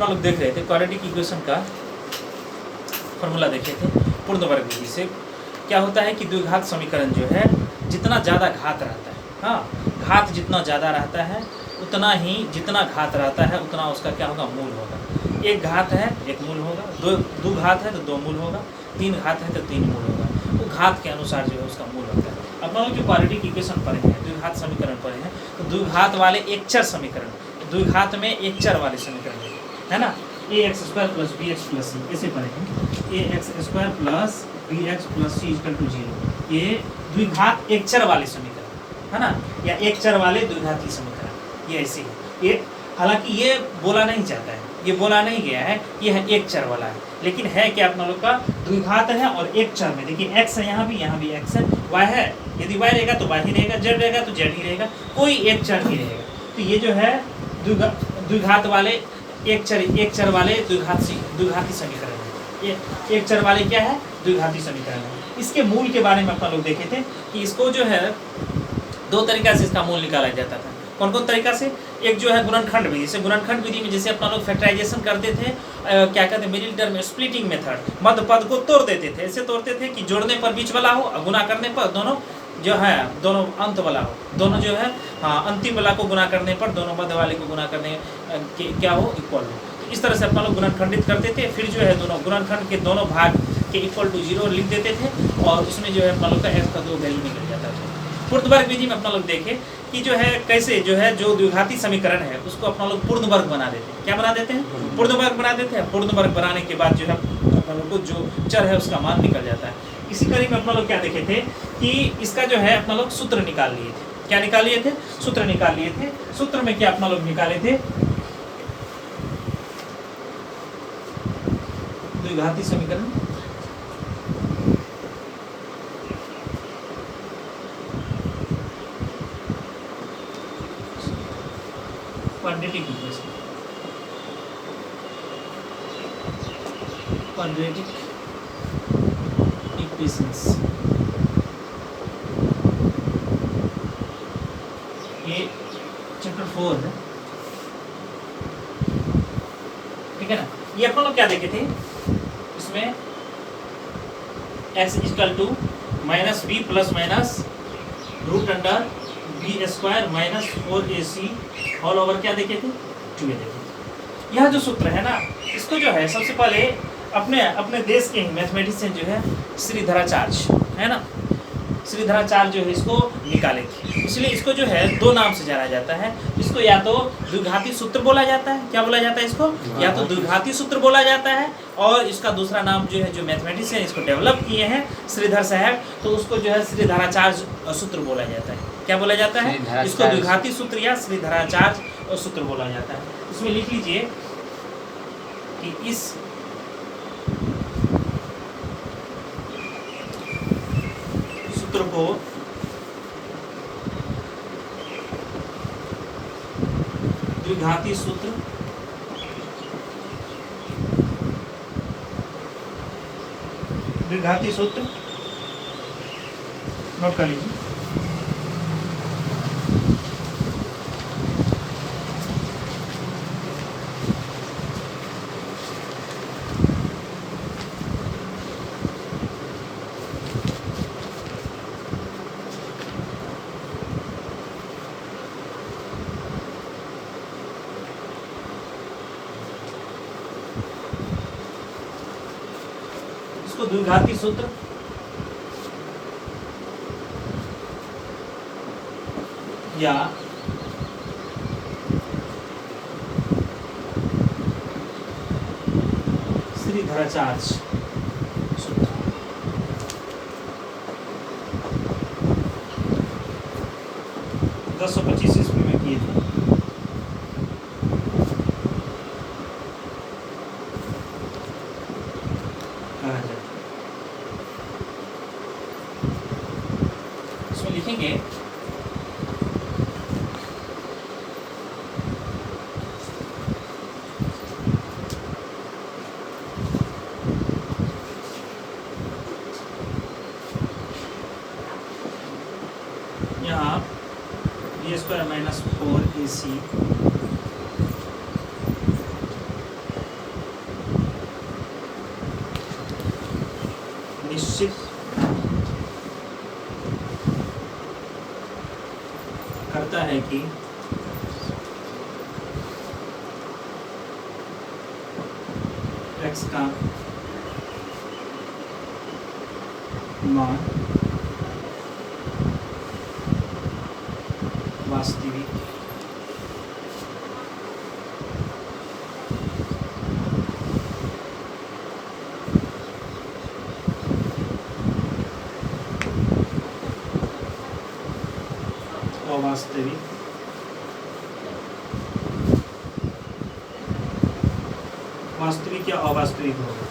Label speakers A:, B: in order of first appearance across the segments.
A: अपना लोग देख रहे थे क्वाड्रेटिक इक्वेशन का फॉर्मूला देखे थे पूर्ण वर्ग विधि से। क्या होता है कि द्विघात समीकरण जो है जितना ज़्यादा घात रहता है, हाँ घात जितना ज़्यादा रहता है उतना ही, जितना घात रहता है उतना उसका क्या होगा, मूल होगा। एक घात है एक मूल होगा, दो घात है तो दो मूल होगा, तीन घात है तो तीन मूल होगा। वो घात के अनुसार जो है उसका मूल होता है। अब हम लोग जो क्वाड्रेटिक इक्वेशन पढ़े हैं, द्विघात समीकरण पढ़े हैं, तो द्विघात वाले एक चर समीकरण, द्विघात में एक चर वाले समीकरण है ना, ax² + bx + c, इसे पढ़े हैं ax² + bx + c = 0। ये द्विघात एक चर वाले समीकरण है ना, या एक चर वाले द्विघाती समीकरण, ये ऐसे है। ये हालांकि ये बोला नहीं जाता है, ये बोला नहीं गया है, ये है एक चर वाला है, लेकिन है क्या अपना लोग का द्विघात है और एक चर में। देखिए x है, यहाँ भी x है, y है, यदि y रहेगा तो y ही रहेगा, z रहेगा तो z ही रहेगा, कोई एक चर ही रहेगा। तो ये जो है द्विघात वाले एक चर वाले द्विघाती समीकरण है। ये एक चर वाले क्या है, द्विघाती समीकरण है। इसके मूल के बारे में अपना लोग देखे थे कि इसको जो है दो तरीका से इसका मूल निकाला जाता था। कौन कौन तरीका से, एक जो है गुणनखंड विधि से, गुणनखंड विधि में जैसे अपना लोग फैक्टराइजेशन करते थे, क्या कहते हैं मिडिल टर्म स्प्लिटिंग मेथड, मध्य पद को तोड़ देते थे। ऐसे तोड़ते थे कि जोड़ने पर बीच वाला हो और गुना करने पर दोनों जो है, दोनों अंत वाला हो, दोनों जो है हाँ अंतिम वाला को गुना करने पर दोनों मध्य वाले को गुना करने क्या हो, इक्वल हो। तो इस तरह से अपना लोग गुणनखंडित करते थे। फिर जो है दोनों गुणनखंड के दोनों भाग के = 0 लिख देते थे और उसमें जो है अपना लोग का x का 2 वैल्यू निकल जाता था। पूर्ण वर्ग विधि में अपना लोग देखे कि जो है कैसे जो है जो द्विघाती समीकरण है उसको अपना लोग पूर्ण वर्ग बना देते हैं। क्या बना देते हैं, पूर्ण वर्ग बना देते हैं। पूर्ण वर्ग बनाने के बाद जो है अपना लोग को जो चर है उसका मान निकल जाता है। इसी कड़ी में अपना लोग क्या देखे थे कि इसका जो है अपना लोग सूत्र निकाल लिए थे। क्या निकाल लिए थे, सूत्र निकाल लिए थे। सूत्र में क्या अपना लोग निकाले थे, द्विघाती समीकरण, क्वाड्रेटिक इक्वेशन, क्वाड्रेटिक इक्वेशंस, ये चैप्टर 4 है, ठीक है ना। ये अपन लोग क्या देखे थे, इसमें x = -b + -√b² - 4ac all over क्या देखे थे, 2a देखे थे। यह जो सूत्र है ना, इसको जो है सबसे पहले अपने देश के ही मैथमेटिशियन जो है श्रीधराचार्य है ना, श्रीधराचार्य जो है इसको निकाले थे। इसलिए इसको जो है दो नाम से जाना जाता है। इसको या तो द्विघाती सूत्र बोला जाता है, क्या बोला जाता है इसको, या तो द्विघाती सूत्र बोला जाता है, और इसका दूसरा नाम जो है जो मैथमेटिशियन इसको डेवलप किए हैं श्रीधर साहब, तो उसको जो है श्रीधराचार्य सूत्र बोला जाता है। क्या बोला जाता है, इसको द्विघाती सूत्र या श्रीधराचार्य सूत्र बोला जाता है। इसमें लिख लीजिए कि इस सूत्र को द्विघाती सूत्र नोट कर लीजिए। द्विघाती सूत्र या श्रीधराचार्य सूत्र, दस 1925 ईस्वी में किए थे। इसमें लिखेंगे यहाँ b² - 4ac सूचित करता है कि x का मान वास्तविक अवास्तविक वास्तविक या अवास्तविक होगा।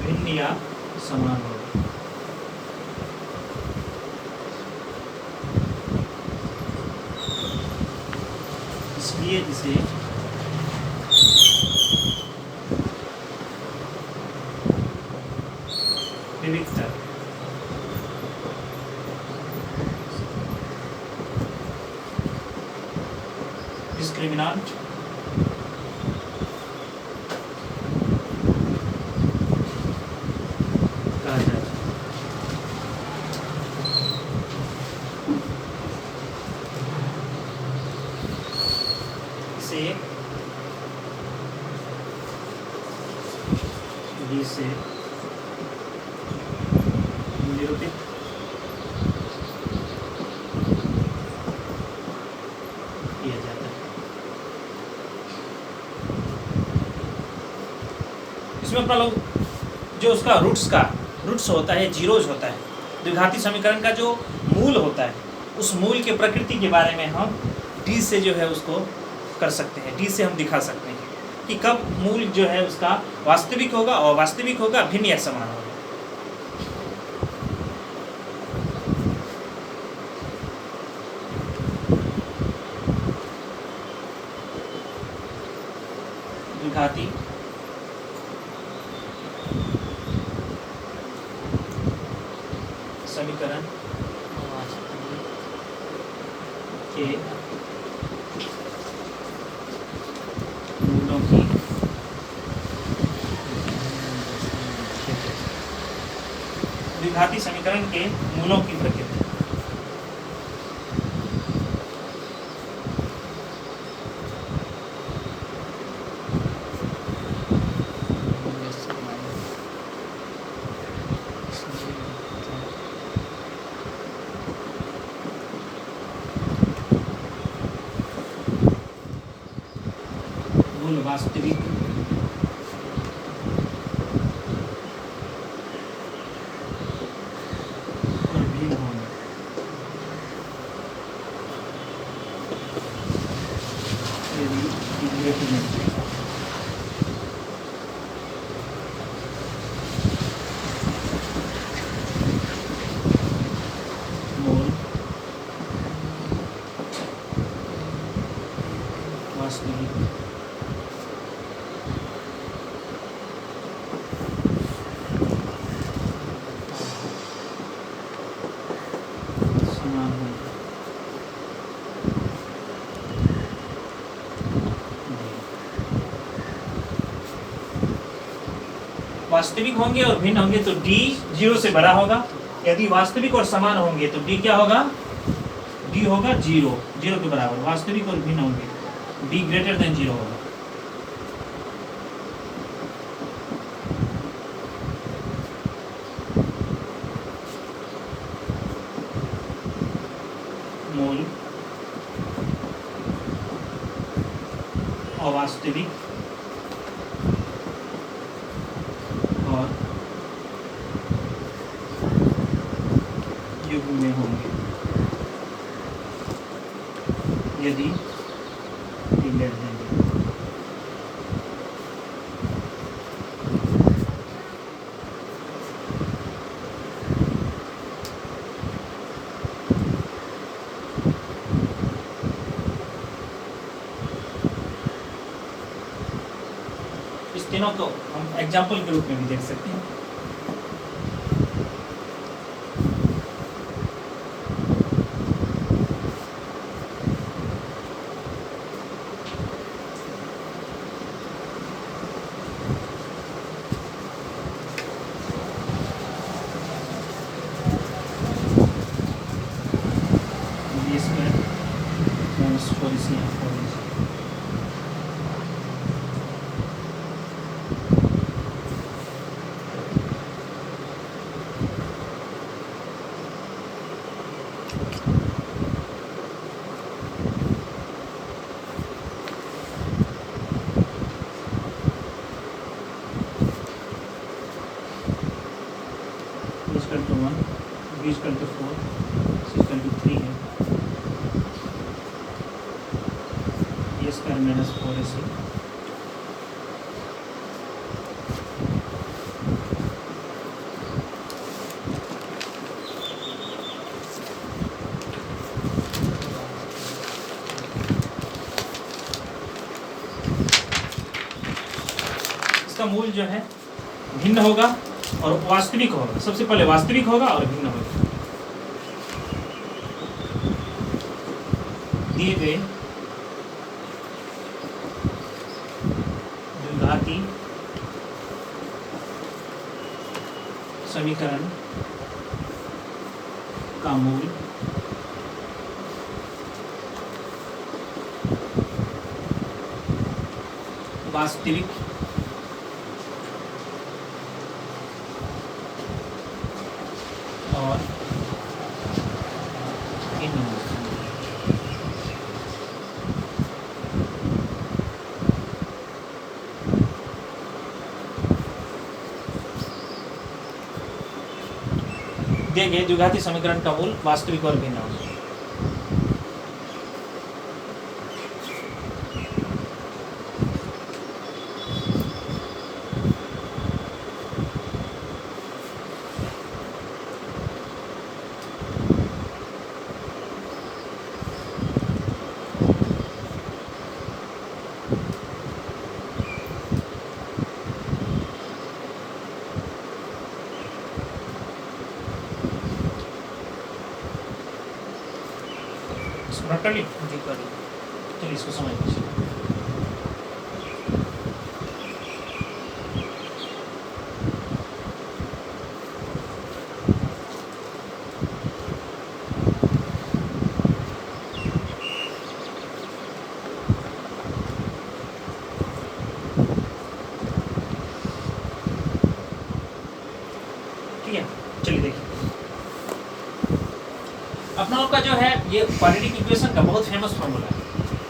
A: भिन्न या समान होगा। इसलिए इसे विविधता डिस्क्रिमिनेंट कहा जाता है। इसे डी से निरूपित किया जाता है। इसमें अपना लोग जो उसका रूट्स होता है, जीरोज होता है, द्विघाती समीकरण का जो मूल होता है, उस मूल के प्रकृति के बारे में हम डी से जो है उसको कर सकते हैं। डी से हम दिखा सकते हैं कि कब मूल जो है उसका वास्तविक होगा, अवास्तविक होगा, भिन्न या समान होगा। द्विघाती समीकरण के मूलों की द्विघाती समीकरण के मूलों की प्रकृति। मूल वास्तविक और भिन्न होना। मूल वास्तविक समान होगा। वास्तविक होंगे और भिन्न होंगे तो डी 0 से बड़ा होगा। यदि वास्तविक और समान होंगे तो डी क्या होगा? डी होगा 0 के बराबर। वास्तविक और भिन्न होंगे डी ग्रेटर देन 0 होगा। मूल अवास्तविक और युग्म में होंगे यदि इस तीनों को हम एग्जाम्पल के रूप में भी देख सकते हैं। Equal to 1, b equal to 4, c equal to 3 है, a स्क्वायर माइनस 4ac। इसका मूल जो है भिन्न होगा और वास्तविक होगा। सबसे पहले वास्तविक होगा और भिन्न होगा। दिए गए द्विघाती समीकरण का मूल वास्तविक और भिन्न होगा। दिए गए द्विघाती समीकरण का मूल वास्तविक और भिन्न होगा। कर ली जी, कर ली। चलिए इसको समझ लीजिए। ठीक है, चलिए देखिए अपना लोग का जो है ये क्वाड्रेटिक इक्वेशन का बहुत फेमस फार्मूला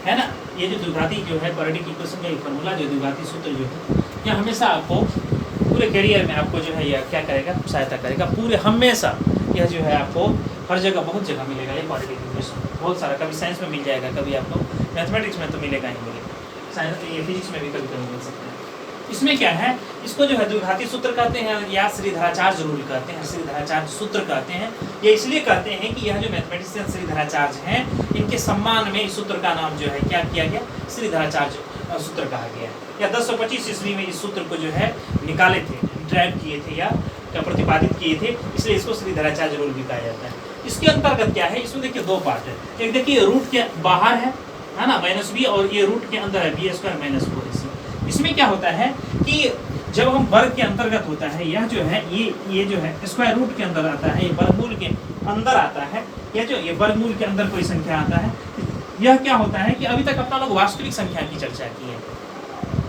A: है ना। ये जो द्विघाती जो है क्वाड्रेटिक इक्वेशन का एक फार्मूला जो द्विघाती सूत्र जो है ये हमेशा आपको पूरे करियर में आपको जो है यह क्या करेगा, सहायता करेगा। पूरे हमेशा यह जो है आपको हर जगह बहुत जगह मिलेगा ये क्वाड्रेटिक इक्वेशन, बहुत सारा। कभी साइंस में मिल जाएगा, कभी आपको मैथमेटिक्स में तो मिलेगा ही मिलेगा, साइंस ये फिजिक्स में भी कभी कभी मिल सकता है। इसमें क्या है, इसको जो है द्विघाती सूत्र कहते हैं या श्रीधराचार्य रूल कहते हैं, श्रीधराचार्य सूत्र कहते हैं। ये इसलिए कहते हैं कि यह जो मैथमेटिशियन श्रीधराचार्य हैं इनके सम्मान में इस सूत्र का नाम जो है क्या किया गया, श्रीधराचार्य सूत्र कहा गया है। या 1025 ईस्वी में इस सूत्र को जो है निकाले थे, ड्राइव किए थे या प्रतिपादित किए थे, इसलिए इसको श्रीधराचार्य रूल भी कहा जाता है। इसके अंतर्गत क्या है, इसमें देखिए दो पार्ट है। एक देखिए रूट के बाहर है ना -b, और ये रूट के अंदर है b² - 4ac। इसमें क्या होता है कि जब हम वर्ग के अंतर्गत होता है, यह जो है ये जो है स्क्वायर रूट के अंदर आता है, ये वर्गमूल के अंदर आता है, या जो ये वर्गमूल के अंदर कोई संख्या आता है, यह क्या होता है कि अभी तक अपना लोग वास्तविक संख्या की चर्चा की है।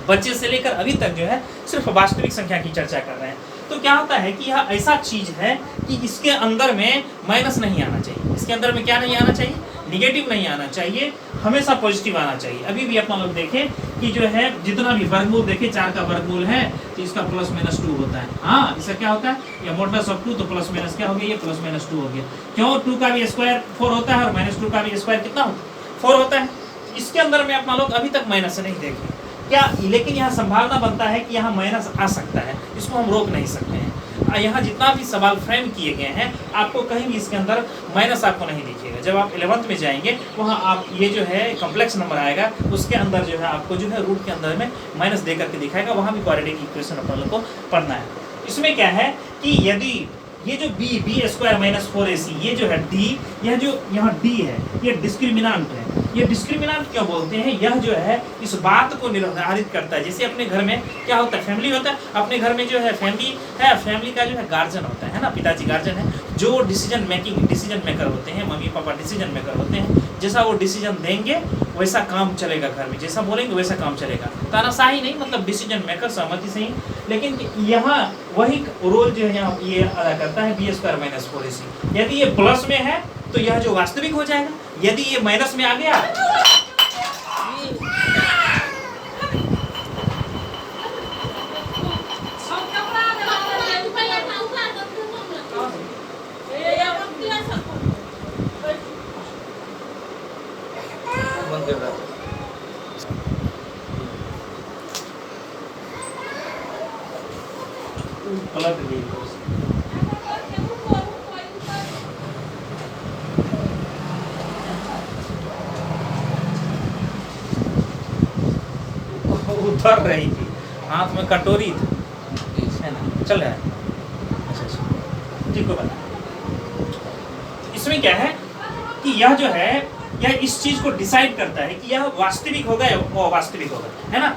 A: बच्चे से लेकर अभी तक जो है सिर्फ वास्तविक संख्या की चर्चा कर रहे हैं। तो क्या होता है कि यह ऐसा चीज है कि इसके अंदर में माइनस नहीं आना चाहिए, इसके अंदर में क्या नहीं आना चाहिए, निगेटिव नहीं आना चाहिए, हमेशा पॉजिटिव आना चाहिए। अभी भी अपना लोग देखें कि जो है जितना भी वर्गमूल देखें, 4 का वर्गमूल है तो इसका +-2 होता है। हाँ, इसका क्या होता है, ये मॉडुलस ऑफ 2 तो प्लस माइनस क्या हो गया, ये +-2 हो गया। क्यों, 2 का भी स्क्वायर 4 होता है और -2 का भी स्क्वायर कितना होता है, 4 होता है। इसके अंदर में अपना लोग अभी तक माइनस नहीं देखे क्या, लेकिन यहाँ संभावना बनता है कि यहाँ माइनस आ सकता है, इसको हम रोक नहीं सकते हैं। यहाँ जितना भी सवाल फ्रेम किए गए हैं आपको कहीं भी इसके अंदर माइनस आपको नहीं दिखेगा। जब आप 11th में जाएंगे वहाँ आप ये जो है कॉम्प्लेक्स नंबर आएगा, उसके अंदर जो है आपको जो है रूट के अंदर में माइनस दे करके दिखाएगा, वहाँ भी क्वाड्रेटिक इक्वेशन अपन लोग को पढ़ना है। इसमें क्या है कि यदि ये जो b² - 4ac, ये जो है d, यह जो यहाँ d है ये डिस्क्रिमिनांट है। ये डिस्क्रिमिनांट क्यों बोलते हैं, यह जो है इस बात को निर्धारित करता है। जैसे अपने घर में क्या होता है, फैमिली होता है, अपने घर में जो है फैमिली है, फैमिली का जो है गार्जियन होता है ना, पिताजी गार्जियन है, जो डिसीजन मेकर होते हैं, मम्मी पापा डिसीजन मेकर होते हैं। जैसा वो डिसीजन देंगे वैसा काम चलेगा घर में, जैसा बोलेंगे वैसा काम चलेगा। तानाशाही नहीं, मतलब डिसीजन मेकर, सहमति से ही। लेकिन यहाँ वही रोल जो है यहाँ ये अदा करता है b² - 4ac। यदि ये प्लस में है तो यह जो वास्तविक हो जाएगा, यदि ये माइनस में आ गया पलट गई। उतर रही थी, हाथ में कटोरी थी, है ना, चल रहा है। अच्छा ठीक है। इसमें क्या है कि यह जो है यह इस चीज को डिसाइड करता है कि यह वास्तविक होगा या अवास्तविक होगा, है ना,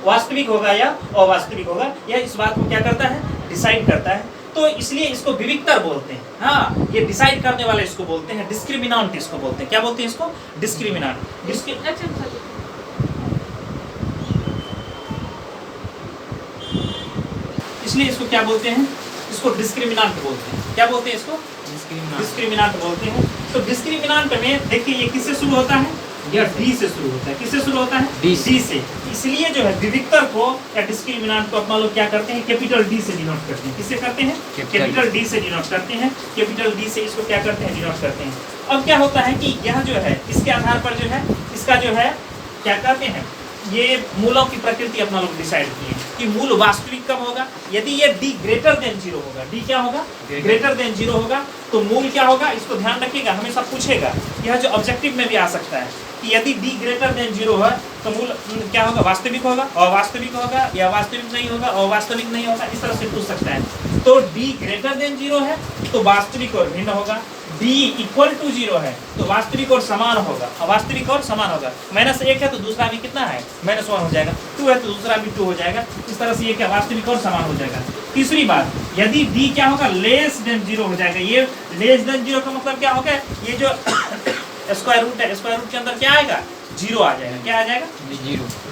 A: वास्तविक होगा या अवास्तविक होगा, यह इस बात को क्या करता है, डिसाइड करता है। तो इसलिए इसको विविक्तर बोलते हैं। हाँ, ये डिसाइड करने वाले इसको बोलते हैं, डिस्क्रिमिनांट इसको बोलते हैं। क्या बोलते हैं इसको? डिस्क्रिमिनांट। इसलिए इसको क्या बोलते हैं? इसको डिस्क्रिमिनांट बोलते हैं। क्या बोलते हैं इसको? डिस्क्रिमिनांट बोलते हैं। तो डिस्क्रिमिनांट में देखिए ये किससे शुरू होता है? यह डी से शुरू होता है। किससे शुरू होता है? डी से। इसलिए जो है विविक्तर को या डिस्क्रिमिनांट को अपना लोग क्या करते हैं? कैपिटल डी से डिनोट करते हैं। किससे करते हैं? कैपिटल डी से डिनोट करते हैं। कैपिटल डी से इसको क्या करते हैं? डिनोट करते हैं। अब क्या होता है कि यह जो है इसके आधार पर जो है इसका जो है क्या कहते हैं, ये मूलों की प्रकृति अपना लोग डिसाइड किए कि मूल वास्तविक कब होगा। यदि ये d ग्रेटर देन 0 होगा, d क्या होगा? ग्रेटर देन 0 होगा, तो मूल क्या होगा? इसको ध्यान रखिएगा, हमेशा पूछेगा। यह जो ऑब्जेक्टिव में भी आ सकता है कि यदि d ग्रेटर देन 0 है तो मूल क्या होगा? वास्तविक होगा, अवास्तविक होगा, या वास्तविक नहीं होगा, अवास्तविक नहीं होगा, इस तरह से पूछ सकता है। तो d ग्रेटर देन 0 है तो वास्तविक और भिन्न होगा, d इक्वल टू 0 है तो वास्तविक और समान होगा, अवास्तविक और समान होगा। -1 है तो दूसरा भी कितना है? -1 हो जाएगा। 2 है तो दूसरा भी 2 हो जाएगा। इस तरह से ये क्या वास्तविक और समान हो जाएगा। तीसरी बात, यदि d क्या होगा? लेस देन 0 हो जाएगा। ये लेस देन 0 का मतलब क्या होगा? ये जो स्क्वायर रूट है, स्क्वायर रूट के अंदर क्या आएगा? 0 आ जाएगा। क्या आ जाएगा?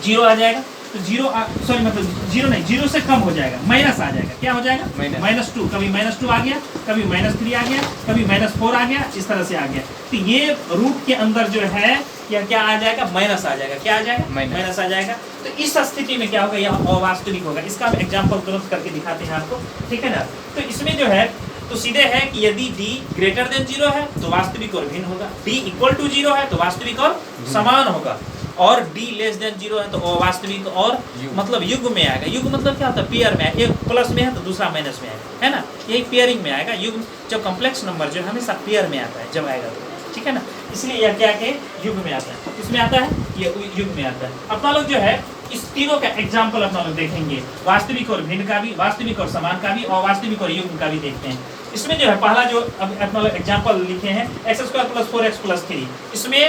A: 0 आ जाएगा। तो 0 से कम हो जाएगा, माइनस आ जाएगा। क्या हो जाएगा? -2। कभी -2 आ गया, कभी -3 आ गया, कभी -4 आ गया, इस तरह से आ गया। तो ये रूट के अंदर जो है यह क्या आ जाएगा? माइनस आ जाएगा। क्या आ जाएगा? माइनस आ जाएगा। तो इस स्थिति में क्या होगा? यह अवास्तविक होगा। इसका हम एग्जाम्पल तुरंत करके दिखाते हैं आपको, ठीक है ना। तो इसमें जो है तो सीधे है कि यदि d ग्रेटर देन 0 है तो वास्तविक और भिन्न होगा, d इक्वल टू 0 है तो वास्तविक और समान होगा, और d लेस देन 0 है तो अवास्तविक और मतलब युग्म में आएगा। युग्म मतलब क्या होता है? पेयर में। एक प्लस में है तो दूसरा माइनस में आएगा, है ना, यही पेयरिंग में आएगा। युग्म जब कॉम्प्लेक्स नंबर जो है हमेशा पेयर में आता है जब आएगा तो, ठीक है ना। इसलिए यह क्या के युग्म में आता है। इसमें आता है, ये युग्म में आता है। अपना लोग जो है इस तीनों का एग्जाम्पल अपना लोग देखेंगे, वास्तविक और भिन्न का भी, वास्तविक और समान का भी, और वास्तविक और युग्म का भी देखते हैं। इसमें जो है पहला जो अपना लोग एग्जाम्पल लिखे हैं x² + 4x + 3, इसमें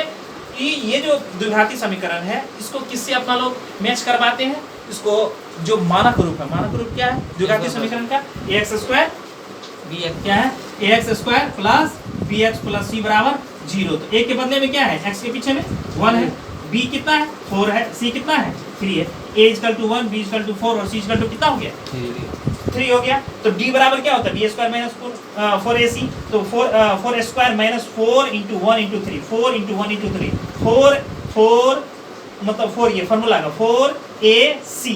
A: ये जो द्विघाती समीकरण है इसको किससे अपना लोग मैच करवाते हैं? इसको जो मानक रूप है, मानक रूप क्या है द्विघाती समीकरण का? ax² bx क्या है? ax² + bx + c = 0। तो a के बदले में क्या है? x के पीछे में 1 है, b कितना है? 4 है, c कितना है? 3 है। a = 1, b = 4 और c = कितना हो गया? 3 हो गया। तो d बराबर क्या होता है? b² - 4ac। तो 4² - 4 × 1 × 3, 4 × 1 × 3, 4 मतलब 4, ये फार्मूला का 4ac।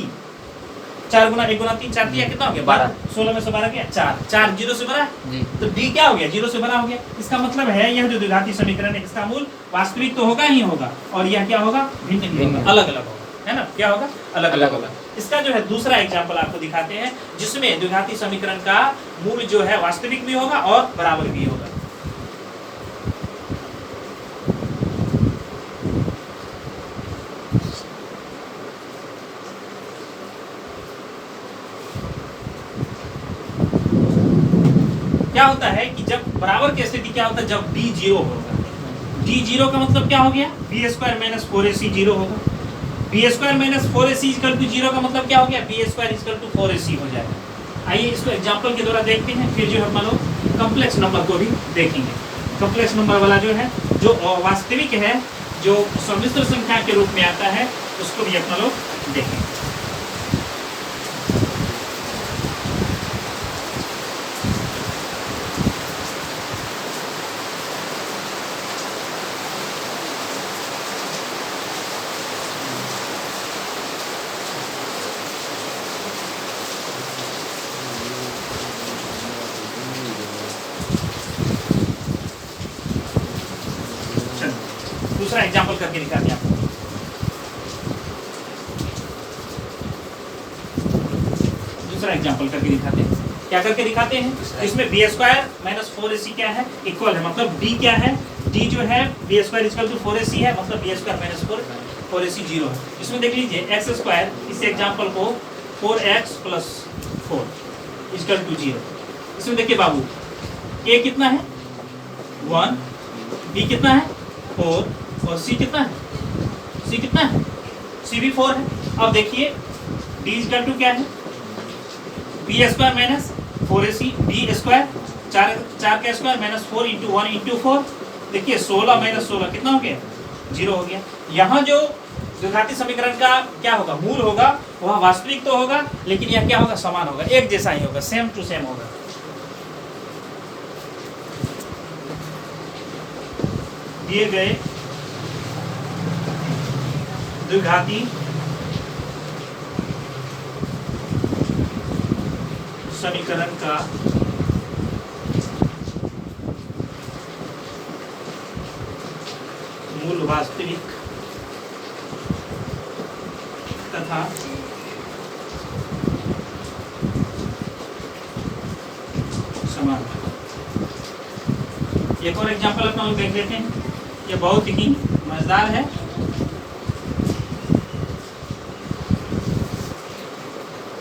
A: 4 × 1 × 3 4 3 कितना हो गया? 12। 16 में से 12 गया 4 0 से बड़ा जी। तो d क्या हो गया? 0 से बड़ा हो गया। इसका मतलब है यह जो द्विघाती समीकरण है इसका मूल वास्तविक तो होगा ही होगा, और यह क्या होगा? भिन्न भी होगा, अलग अलग होगा, है ना। क्या होगा? अलग अलग होगा। इसका जो है दूसरा एग्जाम्पल आपको दिखाते हैं जिसमें द्विघाती समीकरण का मूल जो है वास्तविक भी होगा और बराबर भी होगा। क्या होता है कि जब बराबर की स्थिति क्या होता है? जब d 0 होगा। d 0 का मतलब क्या हो गया? b² - 4ac 0 होगा। b² - 4ac = 0 का मतलब क्या हो गया? b² = 4ac हो जाएगा। आइए इसको एग्जांपल के द्वारा देखते हैं, फिर जो हम लोग कॉम्प्लेक्स नंबर को भी देखेंगे। कॉम्प्लेक्स नंबर वाला जो है, जो वास्तविक है, जो सम्मिश्र संख्या के रूप में आता है, उसको भी अपना लोग देखेंगे। दूसरा एग्जांपल करके दिखाते हैं आपको। दूसरा एग्जाम्पल करके दिखाते हैं। क्या करके दिखाते हैं? इसमें बी स्क्वायर माइनस 4ac क्या है, इक्वल है, मतलब डी क्या है, डी जो है B square equal to 4ac है, मतलब बी स्क्वायर माइनस 4ac 0 है। इसमें देख लीजिए एक्स स्क्वायर, इस एग्जाम्पल को 4x प्लस 4 इक्वल टू 0। इसमें देखिए बाबू, a कितना है 1, b कितना है 4 और c कितना है, c कितना है, c भी 4 है। अब देखिए d इक्वल टू क्या है, B square minus 4ac, B square 4 का स्क्वायर माइनस 4 इंटू 1 इंटू 4, देखिए 16 माइनस 16 कितना हो गया, 0 हो गया। यहाँ जो द्विघाती समीकरण का क्या होगा, मूल होगा, वह वास्तविक तो होगा, लेकिन यह क्या होगा, समान होगा, एक जैसा ही होगा, सेम टू सेम होगा। दिए गए द्विघाती समीकरण का मूल वास्तविक तथा समान। एक और एग्जांपल अपना लोग देख लेते हैं, ये बहुत ही मजेदार है।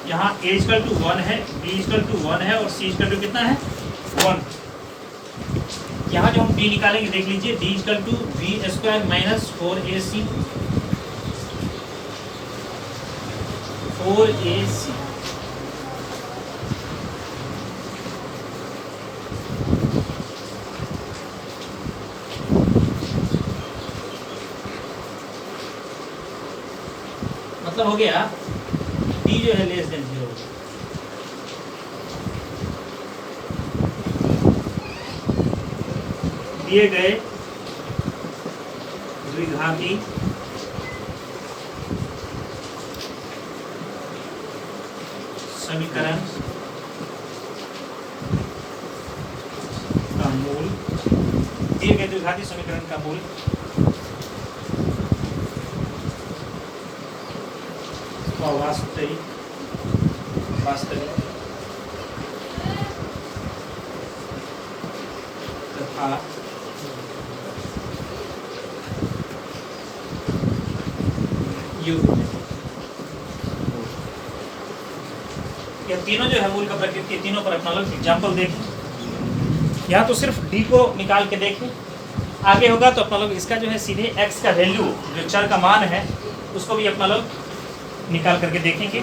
A: यहाँ a इक्वल टू 1 है, b इक्वल टू 1 है और c इक्वल टू कितना है 1। यहाँ जो हम d निकालेंगे देख लीजिए, d equal to B square minus 4ac 4ac। मतलब हो गया d जो है लेस देन 0। दिए गए द्विघाती समीकरण का मूल, दिए गए द्विघाती समीकरण का मूल वास्तविक तथा युग्म। यह तीनों जो है मूल का प्रकृति, तीनों पर अपना लोग एग्जाम्पल देखें। यहाँ तो सिर्फ डी को निकाल के देखें, आगे होगा तो अपना लोग इसका जो है सीधे एक्स का वैल्यू जो चर का मान है उसको भी अपना लोग निकाल करके देखेंगे।